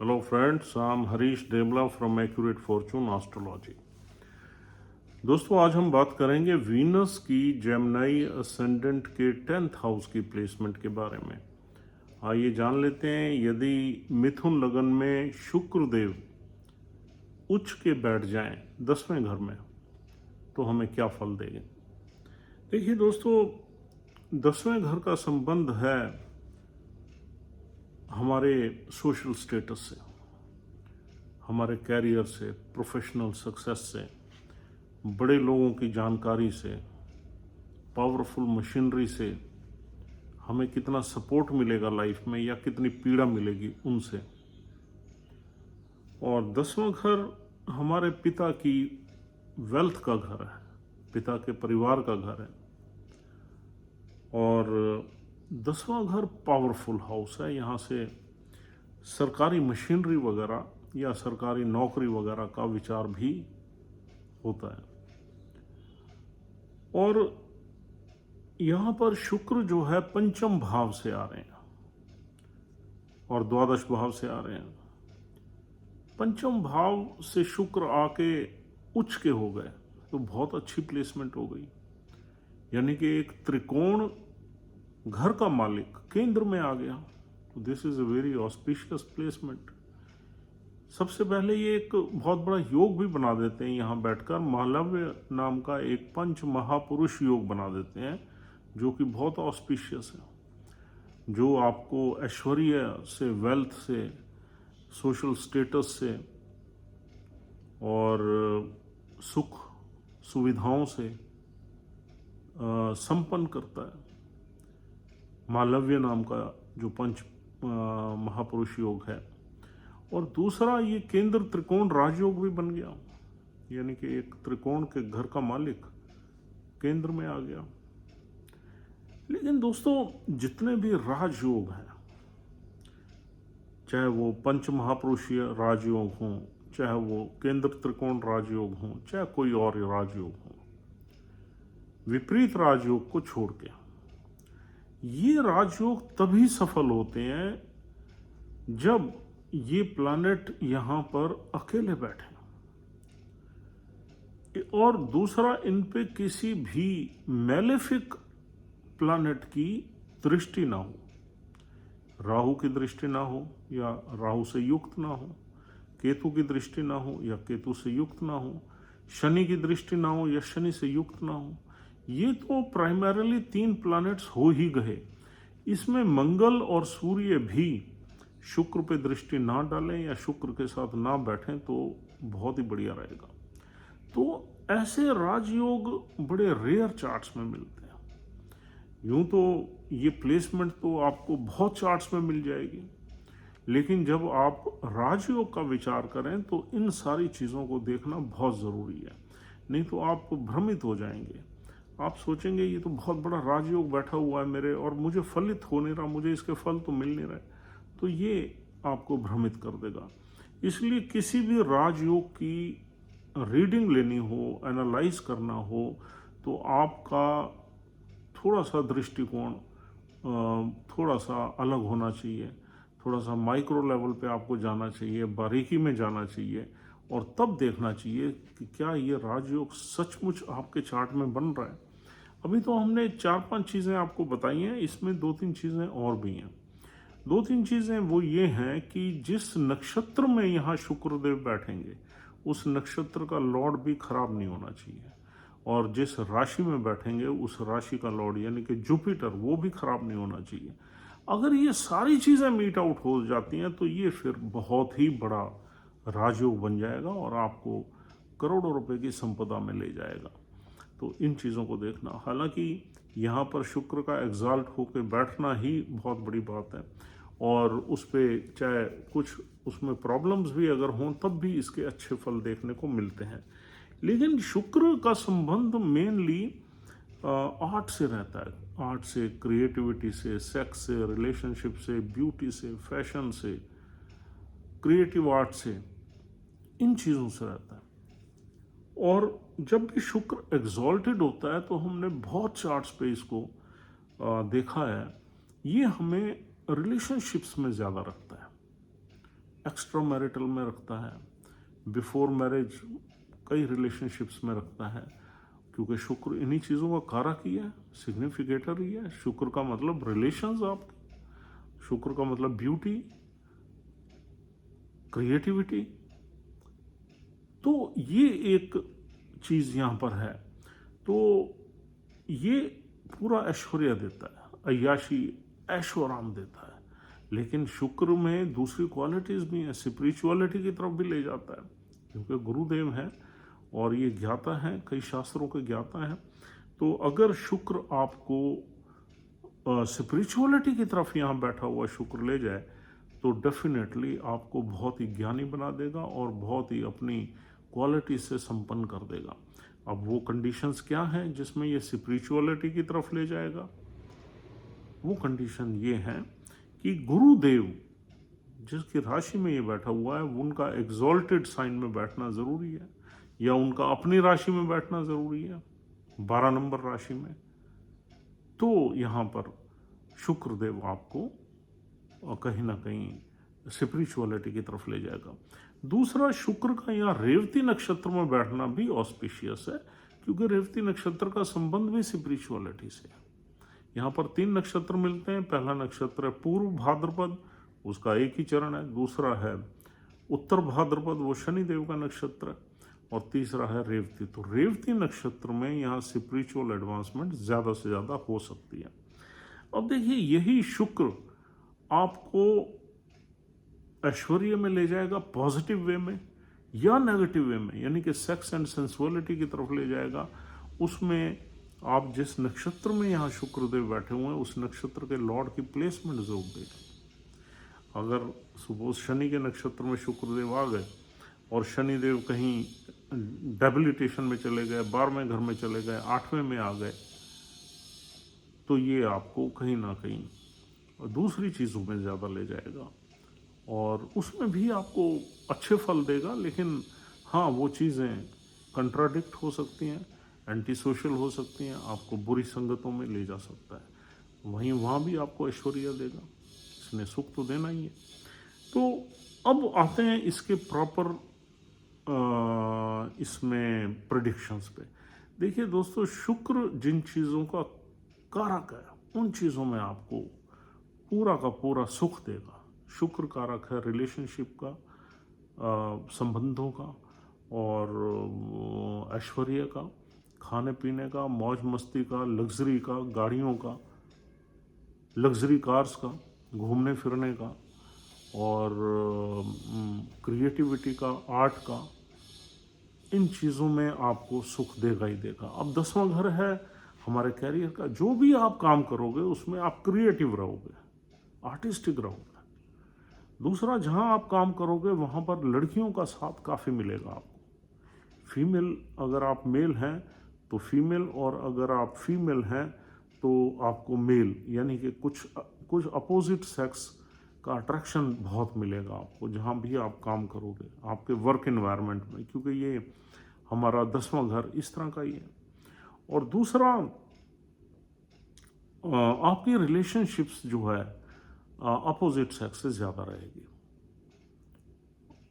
Hello friends, I'm Harish देवला from accurate Fortune astrology. दोस्तों, आज हम बात करेंगे वीनस की जेमिनी असेंडेंट के 10th हाउस की प्लेसमेंट के बारे में। आइए जान लेते हैं, यदि मिथुन लगन में शुक्र देव उच्च के बैठ जाएं 10वें घर में तो हमें क्या फल देंगे। देखिए दोस्तों, 10वें घर का संबंध है हमारे सोशल स्टेटस से, हमारे कैरियर से, प्रोफेशनल सक्सेस से, बड़े लोगों की जानकारी से, पावरफुल मशीनरी से हमें कितना सपोर्ट मिलेगा लाइफ में या कितनी पीड़ा मिलेगी उनसे। और 10वां घर हमारे पिता की वेल्थ का घर है, पिता के परिवार का घर है। और 10वां घर पावरफुल हाउस है, यहाँ से सरकारी मशीनरी वगैरह या सरकारी नौकरी वगैरह का विचार भी होता है। और यहाँ पर शुक्र जो है पंचम भाव से आ रहे हैं और द्वादश भाव से आ रहे हैं। पंचम भाव से शुक्र आके उच्च के हो गए तो बहुत अच्छी प्लेसमेंट हो गई, यानी कि एक त्रिकोण घर का मालिक केंद्र में आ गया। तो this is a very auspicious placement. सबसे पहले ये एक बहुत बड़ा योग भी बना देते हैं, यहाँ बैठकर मालव्य नाम का एक पंच महापुरुष योग बना देते हैं, जो कि बहुत ऑस्पिशियस है, जो आपको ऐश्वर्य से, वेल्थ से, सोशल स्टेटस से और सुख सुविधाओं से संपन्न करता है। मालव्य नाम का जो पंच महापुरुष योग है। और दूसरा, ये केंद्र त्रिकोण राजयोग भी बन गया, यानी कि एक त्रिकोण के घर का मालिक केंद्र में आ गया। लेकिन दोस्तों, जितने भी राजयोग हैं, चाहे वो पंच महापुरुषीय राजयोग हों, चाहे वो केंद्र त्रिकोण राजयोग हों, चाहे कोई और राजयोग हो, विपरीत राजयोग को छोड़ के ये राजयोग तभी सफल होते हैं जब ये प्लैनेट यहां पर अकेले बैठे और दूसरा, इन पे किसी भी मैलेफिक प्लैनेट की दृष्टि ना हो। राहु की दृष्टि ना हो या राहु से युक्त ना हो, केतु की दृष्टि ना हो या केतु से युक्त ना हो, शनि की दृष्टि ना हो या शनि से युक्त ना हो। ये तो प्राइमरीली 3 प्लैनेट्स हो ही गए। इसमें मंगल और सूर्य भी शुक्र पे दृष्टि ना डालें या शुक्र के साथ ना बैठें तो बहुत ही बढ़िया रहेगा। तो ऐसे राजयोग बड़े रेयर चार्ट्स में मिलते हैं। यूं तो ये प्लेसमेंट तो आपको बहुत चार्ट्स में मिल जाएगी, लेकिन जब आप राजयोग का विचार करें तो इन सारी चीज़ों को देखना बहुत ज़रूरी है, नहीं तो आप भ्रमित हो जाएंगे। आप सोचेंगे ये तो बहुत बड़ा राजयोग बैठा हुआ है मेरे और मुझे फलित हो नहीं रहा, मुझे इसके फल तो मिल नहीं रहे, तो ये आपको भ्रमित कर देगा। इसलिए किसी भी राजयोग की रीडिंग लेनी हो, एनालाइज करना हो, तो आपका थोड़ा सा दृष्टिकोण थोड़ा सा अलग होना चाहिए, थोड़ा सा माइक्रो लेवल पे आपको जाना चाहिए, बारीकी में जाना चाहिए और तब देखना चाहिए कि क्या ये राजयोग सचमुच आपके चार्ट में बन रहा है। अभी तो हमने 4-5 चीज़ें आपको बताई हैं, इसमें 2-3 चीज़ें और भी हैं। 2-3 चीज़ें वो ये हैं कि जिस नक्षत्र में यहाँ शुक्रदेव बैठेंगे उस नक्षत्र का लॉर्ड भी खराब नहीं होना चाहिए, और जिस राशि में बैठेंगे उस राशि का लॉर्ड यानी कि जुपिटर वो भी खराब नहीं होना चाहिए। अगर ये सारी चीज़ें मीट आउट हो जाती हैं तो ये फिर बहुत ही बड़ा राजयोग बन जाएगा और आपको करोड़ों रुपए की संपदा में ले जाएगा। तो इन चीज़ों को देखना, हालांकि यहाँ पर शुक्र का एग्जाल्ट होकर बैठना ही बहुत बड़ी बात है, और उस पर चाहे कुछ उसमें प्रॉब्लम्स भी अगर हों तब भी इसके अच्छे फल देखने को मिलते हैं। लेकिन शुक्र का संबंध मेनली आर्ट से रहता है, आर्ट से, क्रिएटिविटी से, सेक्स से, रिलेशनशिप से, ब्यूटी से, फैशन से, क्रिएटिव आर्ट से, इन चीज़ों से रहता है। और जब भी शुक्र एग्जॉल्टेड होता है तो हमने बहुत चार्ट्स पे इसको देखा है, ये हमें रिलेशनशिप्स में ज़्यादा रखता है। एक्स्ट्रा मैरिटल में रखता है, बिफोर मैरिज कई रिलेशनशिप्स में रखता है, क्योंकि शुक्र इन्हीं चीज़ों का कारक ही है, सिग्निफिकेटर ही है। शुक्र का मतलब रिलेशंस आपके, शुक्र का मतलब ब्यूटी, क्रिएटिविटी। तो ये एक चीज़ यहाँ पर है। तो ये पूरा ऐश्वर्य देता है, अय्याशी, ऐशो आराम देता है। लेकिन शुक्र में दूसरी क्वालिटीज़ भी हैं, स्पिरिचुअलिटी की तरफ भी ले जाता है, क्योंकि गुरुदेव हैं और ये ज्ञाता हैं, कई शास्त्रों के ज्ञाता हैं। तो अगर शुक्र आपको स्पिरिचुअलिटी की तरफ यहाँ बैठा हुआ शुक्र ले जाए तो डेफिनेटली आपको बहुत ही ज्ञानी बना देगा और बहुत ही अपनी क्वालिटी से संपन्न कर देगा। अब वो कंडीशंस क्या हैं जिसमें ये स्पिरिचुअलिटी की तरफ ले जाएगा? वो कंडीशन ये है कि गुरुदेव जिसकी राशि में ये बैठा हुआ है उनका एग्जॉल्टेड साइन में बैठना ज़रूरी है, या उनका अपनी राशि में बैठना ज़रूरी है, 12 नंबर राशि में। तो यहाँ पर शुक्रदेव आपको कहीं ना कहीं स्पिरिचुअलिटी की तरफ ले जाएगा। दूसरा, शुक्र का यहाँ रेवती नक्षत्र में बैठना भी ऑस्पिशियस है, क्योंकि रेवती नक्षत्र का संबंध भी स्पिरिचुअलिटी से है। यहाँ पर 3 नक्षत्र मिलते हैं। पहला नक्षत्र है पूर्व भाद्रपद, उसका एक ही चरण है। दूसरा है उत्तर भाद्रपद, वो शनिदेव का नक्षत्र है। और तीसरा है रेवती। तो रेवती नक्षत्र में यहाँ स्पिरिचुअल एडवांसमेंट ज़्यादा से ज़्यादा हो सकती है। अब देखिए, यही शुक्र आपको ऐश्वर्य में ले जाएगा पॉजिटिव वे में या नेगेटिव वे में, यानी कि सेक्स एंड सेंसुअलिटी की तरफ ले जाएगा। उसमें आप जिस नक्षत्र में यहाँ शुक्रदेव बैठे हुए हैं उस नक्षत्र के लॉर्ड की प्लेसमेंट जरूर देगा। अगर सपोज शनि के नक्षत्र में शुक्रदेव आ गए और शनिदेव कहीं डेबिलिटेशन में चले गए, 12वें घर में चले गए, 8वें में आ गए, तो ये आपको कहीं ना कहीं दूसरी चीज़ों में ज़्यादा ले जाएगा और उसमें भी आपको अच्छे फल देगा। लेकिन हाँ, वो चीज़ें कंट्राडिक्ट हो सकती हैं, एंटी सोशल हो सकती हैं, आपको बुरी संगतों में ले जा सकता है। वहीं वहाँ भी आपको ऐश्वर्य देगा, इसने सुख तो देना ही है। तो अब आते हैं इसके प्रॉपर इसमें प्रेडिक्शंस पे। देखिए दोस्तों, शुक्र जिन चीज़ों का कारक है उन चीज़ों में आपको पूरा का पूरा सुख देगा। शुक्र कारक है रिलेशनशिप का, संबंधों का और ऐश्वर्य का, खाने पीने का, मौज मस्ती का, लग्जरी का, गाड़ियों का, लग्जरी कार्स का, घूमने फिरने का और क्रिएटिविटी का, आर्ट का। इन चीज़ों में आपको सुख देगा ही देगा। अब 10वां घर है हमारे कैरियर का। जो भी आप काम करोगे उसमें आप क्रिएटिव रहोगे, आर्टिस्टिक रहोगे। दूसरा, जहां आप काम करोगे वहां पर लड़कियों का साथ काफ़ी मिलेगा आपको। फीमेल, अगर आप मेल हैं तो फीमेल, और अगर आप फीमेल हैं तो आपको मेल, यानी कि कुछ अपोजिट सेक्स का अट्रैक्शन बहुत मिलेगा आपको जहां भी आप काम करोगे, आपके वर्क एनवायरनमेंट में, क्योंकि ये हमारा 10वां घर इस तरह का ही है। और दूसरा, आपकी रिलेशनशिप्स जो है अपोजिट सेक्स से ज़्यादा रहेगी।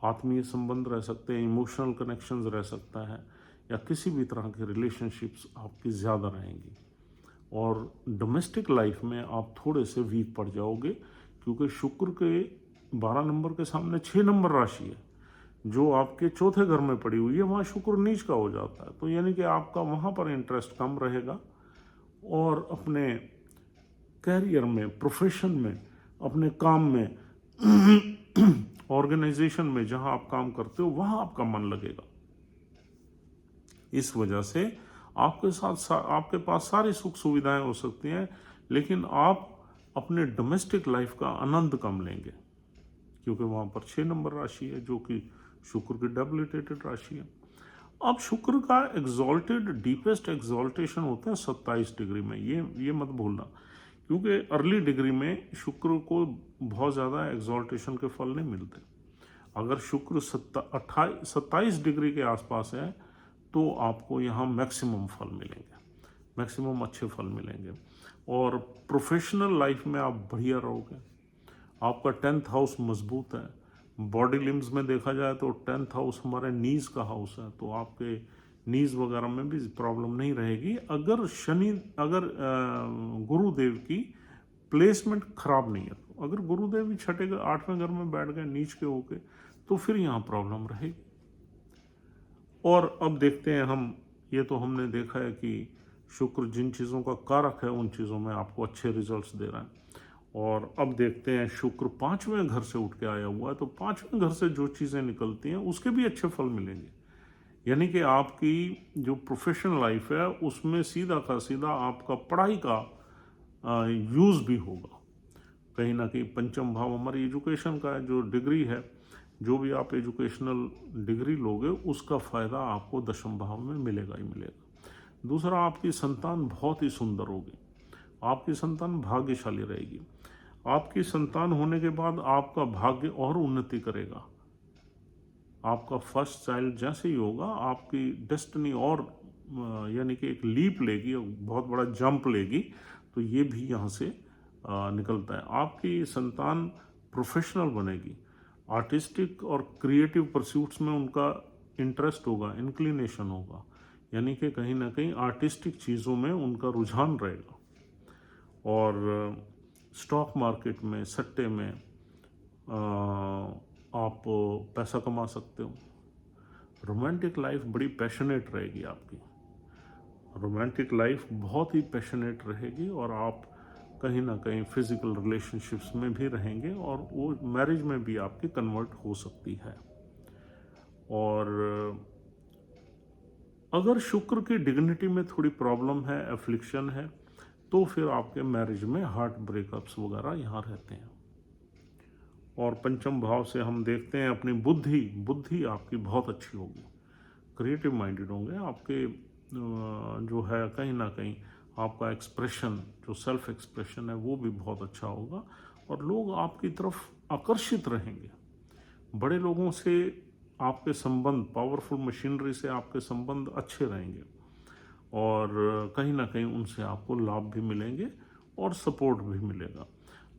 आत्मीय संबंध रह सकते हैं, इमोशनल कनेक्शंस रह सकता है, या किसी भी तरह की रिलेशनशिप्स आपकी ज़्यादा रहेंगी। और डोमेस्टिक लाइफ में आप थोड़े से वीक पड़ जाओगे, क्योंकि शुक्र के 12 नंबर के सामने 6 नंबर राशि है जो आपके चौथे घर में पड़ी हुई है, वहाँ शुक्र नीच का हो जाता है। तो यानी कि आपका वहाँ पर इंटरेस्ट कम रहेगा और अपने कैरियर में, प्रोफेशन में, अपने काम में, ऑर्गेनाइजेशन में जहां आप काम करते हो वहां आपका मन लगेगा। इस वजह से आपके पास सारी सुख सुविधाएं हो सकती हैं, लेकिन आप अपने डोमेस्टिक लाइफ का आनंद कम लेंगे, क्योंकि वहां पर 6 नंबर राशि है जो कि शुक्र की डेबिलिटेटेड राशि है। अब शुक्र का एग्जॉल्टेड, डीपेस्ट एग्जॉल्टेशन होता है 27 डिग्री में, ये मत भूलना, क्योंकि अर्ली डिग्री में शुक्र को बहुत ज़्यादा एग्जॉल्टेशन के फल नहीं मिलते। अगर शुक्र 27 डिग्री के आसपास है तो आपको यहाँ मैक्सिमम फल मिलेंगे, मैक्सिमम अच्छे फल मिलेंगे। और प्रोफेशनल लाइफ में आप बढ़िया रहोगे, आपका 10th हाउस मजबूत है, बॉडी लिम्स में देखा जाए तो 10th हाउस हमारे नीज का हाउस है, तो आपके नीज वगैरह में भी प्रॉब्लम नहीं रहेगी अगर गुरुदेव की प्लेसमेंट खराब नहीं है। तो अगर गुरुदेव भी 8वें घर में बैठ गए नीच के होके, तो फिर यहाँ प्रॉब्लम रहेगी। और अब देखते हैं हम, ये तो हमने देखा है कि शुक्र जिन चीज़ों का कारक है उन चीज़ों में आपको अच्छे रिजल्ट्स दे रहा है। और अब देखते हैं शुक्र 5वें घर से उठ के आया हुआ है, तो 5वें घर से जो चीज़ें निकलती हैं उसके भी अच्छे फल मिलेंगे। यानी कि आपकी जो प्रोफेशनल लाइफ है उसमें सीधा का सीधा आपका पढ़ाई का यूज़ भी होगा। कहीं ना कहीं पंचम भाव हमारी एजुकेशन का है, जो डिग्री है, जो भी आप एजुकेशनल डिग्री लोगे उसका फ़ायदा आपको दशम भाव में मिलेगा ही मिलेगा। दूसरा, आपकी संतान बहुत ही सुंदर होगी, आपकी संतान भाग्यशाली रहेगी। आपकी संतान होने के बाद आपका भाग्य और उन्नति करेगा। आपका फर्स्ट चाइल्ड जैसे ही होगा आपकी डेस्टिनी और यानी कि एक लीप लेगी, बहुत बड़ा जंप लेगी। तो ये भी यहाँ से निकलता है। आपकी संतान प्रोफेशनल बनेगी, आर्टिस्टिक और क्रिएटिव परस्यूट्स में उनका इंटरेस्ट होगा, इंक्लिनेशन होगा, यानी कि कहीं ना कहीं आर्टिस्टिक चीज़ों में उनका रुझान रहेगा। और स्टॉक मार्केट में, सट्टे में आप पैसा कमा सकते हो। रोमांटिक लाइफ बड़ी पैशनेट रहेगी आपकी, रोमांटिक लाइफ बहुत ही पैशनेट रहेगी और आप कहीं ना कहीं फिजिकल रिलेशनशिप्स में भी रहेंगे और वो मैरिज में भी आपकी कन्वर्ट हो सकती है। और अगर शुक्र की डिग्निटी में थोड़ी प्रॉब्लम है, एफ्लिक्शन है, तो फिर आपके मैरिज में हार्ट ब्रेकअप्स वगैरह यहाँ रहते हैं। और पंचम भाव से हम देखते हैं अपनी बुद्धि आपकी बहुत अच्छी होगी, क्रिएटिव माइंडेड होंगे आपके, जो है कहीं ना कहीं आपका एक्सप्रेशन, जो सेल्फ एक्सप्रेशन है वो भी बहुत अच्छा होगा और लोग आपकी तरफ आकर्षित रहेंगे। बड़े लोगों से आपके संबंध, पावरफुल मशीनरी से आपके संबंध अच्छे रहेंगे और कहीं ना कहीं उनसे आपको लाभ भी मिलेंगे और सपोर्ट भी मिलेगा।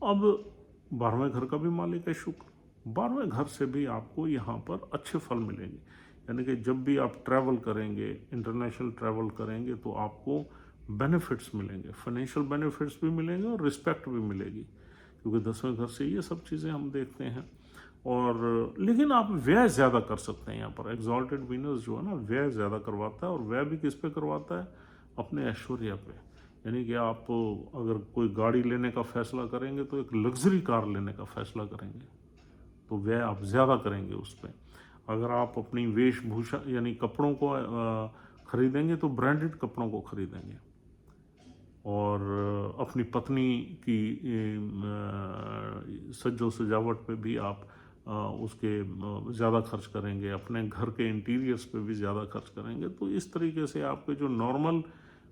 अब 12वें घर का भी मालिक है शुक्र, 12वें घर से भी आपको यहाँ पर अच्छे फल मिलेंगे। यानी कि जब भी आप ट्रैवल करेंगे, इंटरनेशनल ट्रैवल करेंगे, तो आपको बेनिफिट्स मिलेंगे, फाइनेंशियल बेनिफिट्स भी मिलेंगे और रिस्पेक्ट भी मिलेगी, क्योंकि 10वें घर से ये सब चीज़ें हम देखते हैं। और लेकिन आप व्यय ज़्यादा कर सकते हैं यहाँ पर। एग्जॉल्टेड वीनस जो है ना, व्यय ज़्यादा करवाता है, और व्यय भी किस पे करवाता है? अपने ऐश्वर्य पे। यानी कि आप अगर कोई गाड़ी लेने का फैसला करेंगे तो एक लग्जरी कार लेने का फैसला करेंगे, तो व्यय आप ज़्यादा करेंगे उस पर। अगर आप अपनी वेशभूषा यानी कपड़ों को खरीदेंगे तो ब्रांडेड कपड़ों को खरीदेंगे, और अपनी पत्नी की सज्जो सजावट पे भी आप उसके ज़्यादा खर्च करेंगे, अपने घर के इंटीरियर्स पे भी ज़्यादा खर्च करेंगे। तो इस तरीके से आपके जो नॉर्मल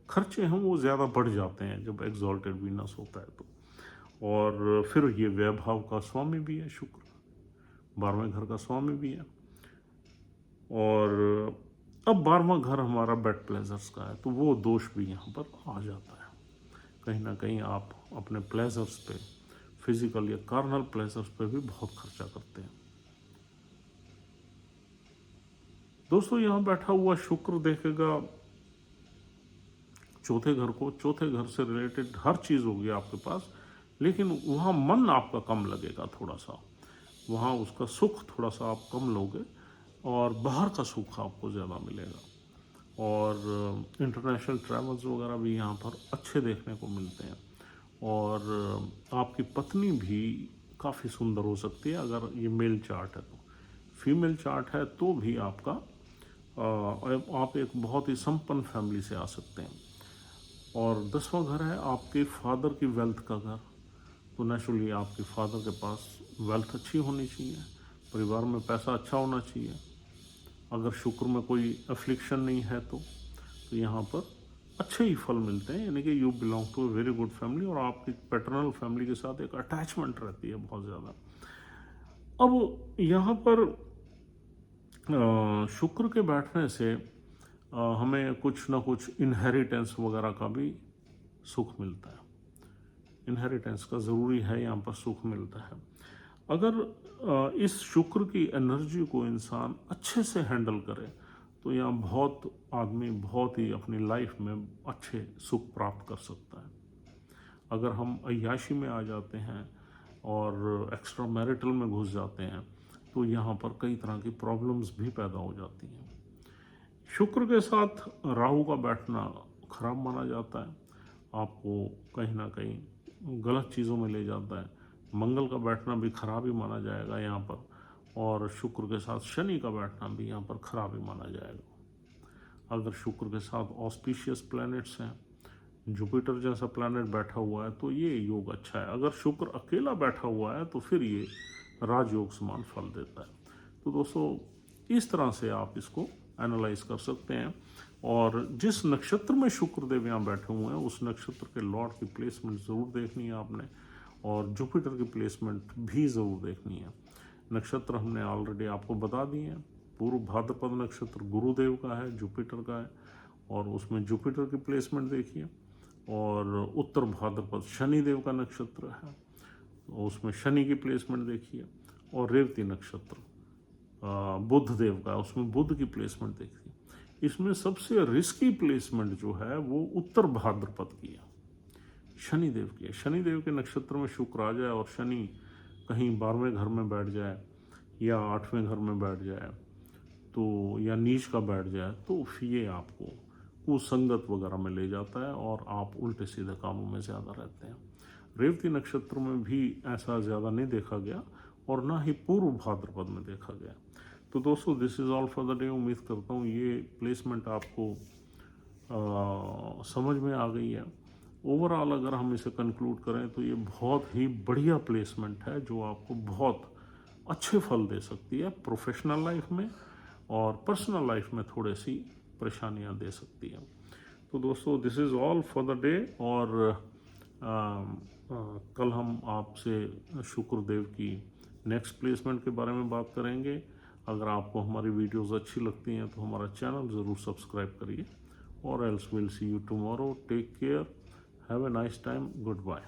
खर्चे हैं वो ज़्यादा बढ़ जाते हैं जब एग्जॉल्टेड वीनस होता है तो। और फिर ये वैभाव का स्वामी भी है शुक्र, 12वें घर का स्वामी भी है। और अब 12वां घर हमारा बेड प्लेजर्स का है, तो वो दोष भी यहाँ पर आ जाता है। कहीं ना कहीं आप अपने प्लेजर्स पे, फिजिकल या कार्नल प्लेजर्स पे भी बहुत खर्चा करते हैं। दोस्तों, यहाँ बैठा हुआ शुक्र देखेगा चौथे घर को, चौथे घर से रिलेटेड हर चीज़ होगी आपके पास, लेकिन वहाँ मन आपका कम लगेगा थोड़ा सा, वहाँ उसका सुख थोड़ा सा आप कम लोगे और बाहर का सुख आपको ज़्यादा मिलेगा। और इंटरनेशनल ट्रैवल्स वगैरह भी यहाँ पर अच्छे देखने को मिलते हैं। और आपकी पत्नी भी काफ़ी सुंदर हो सकती है अगर ये मेल चार्ट है तो। फीमेल चार्ट है तो भी आपका आप एक बहुत ही संपन्न फैमिली से आ सकते हैं। और 10वां घर है आपके फादर की वेल्थ का घर, तो नेचुरली आपके फादर के पास वेल्थ अच्छी होनी चाहिए, परिवार में पैसा अच्छा होना चाहिए। अगर शुक्र में कोई अफ्लिक्शन नहीं है तो यहाँ पर अच्छे ही फल मिलते हैं, यानी कि you belong to a very good family और आपकी पैटर्नल फैमिली के साथ एक अटैचमेंट रहती है बहुत ज़्यादा। अब यहाँ पर शुक्र के बैठने से हमें कुछ ना कुछ इनहेरिटेंस वगैरह का भी सुख मिलता है। इनहेरिटेंस का ज़रूरी है, यहाँ पर सुख मिलता है। अगर इस शुक्र की एनर्जी को इंसान अच्छे से हैंडल करे तो यहाँ बहुत आदमी बहुत ही अपनी लाइफ में अच्छे सुख प्राप्त कर सकता है। अगर हम अय्याशी में आ जाते हैं और एक्स्ट्रा मैरिटल में घुस जाते हैं तो यहाँ पर कई तरह की प्रॉब्लम्स भी पैदा हो जाती हैं। शुक्र के साथ राहु का बैठना खराब माना जाता है, आपको कहीं ना कहीं गलत चीज़ों में ले जाता है। मंगल का बैठना भी खराब ही माना जाएगा यहाँ पर, और शुक्र के साथ शनि का बैठना भी यहाँ पर खराब ही माना जाएगा। अगर शुक्र के साथ ऑस्पिशियस प्लैनेट्स हैं, जुपिटर जैसा प्लैनेट बैठा हुआ है तो ये योग अच्छा है। अगर शुक्र अकेला बैठा हुआ है तो फिर ये राजयोग समान फल देता है। तो दोस्तों इस तरह से आप इसको एनालाइज कर सकते हैं। और जिस नक्षत्र में शुक्रदेव यहाँ बैठे हुए हैं उस नक्षत्र के लॉर्ड की प्लेसमेंट ज़रूर देखनी है आपने, और जुपिटर की प्लेसमेंट भी ज़रूर देखनी है। नक्षत्र हमने ऑलरेडी आपको बता दिए हैं। पूर्व भाद्रपद नक्षत्र गुरुदेव का है, जुपिटर का है, और उसमें जुपिटर की प्लेसमेंट देखिए। और उत्तर भाद्रपद शनिदेव का नक्षत्र है, उसमें शनि की प्लेसमेंट देखिए। और रेवती नक्षत्र बुध देव का, उसमें बुध की प्लेसमेंट देखिए। इसमें सबसे रिस्की प्लेसमेंट जो है वो उत्तर भाद्रपद की है, शनिदेव की है। शनिदेव के नक्षत्र में शुक्र आ जाए और शनि कहीं 12वें घर में बैठ जाए या 8वें घर में बैठ जाए तो, या नीच का बैठ जाए तो ये आपको कुसंगत वगैरह में ले जाता है और आप उल्टे सीधे कामों में ज़्यादा रहते हैं। रेवती नक्षत्र में भी ऐसा ज़्यादा नहीं देखा गया और ना ही पूर्व भाद्रपद में देखा गया। तो दोस्तों this is all for the day. उम्मीद करता हूँ ये प्लेसमेंट आपको समझ में आ गई है। ओवरऑल अगर हम इसे कंक्लूड करें तो ये बहुत ही बढ़िया प्लेसमेंट है जो आपको बहुत अच्छे फल दे सकती है प्रोफेशनल लाइफ में, और पर्सनल लाइफ में थोड़ी सी परेशानियां दे सकती है। तो दोस्तों this is all for the day. और कल हम आपसे शुक्रदेव की नेक्स्ट प्लेसमेंट के बारे में बात करेंगे। अगर आपको हमारी वीडियोस अच्छी लगती हैं तो हमारा चैनल ज़रूर सब्सक्राइब करिए, और else will see you tomorrow. Take care, have a nice time, good bye.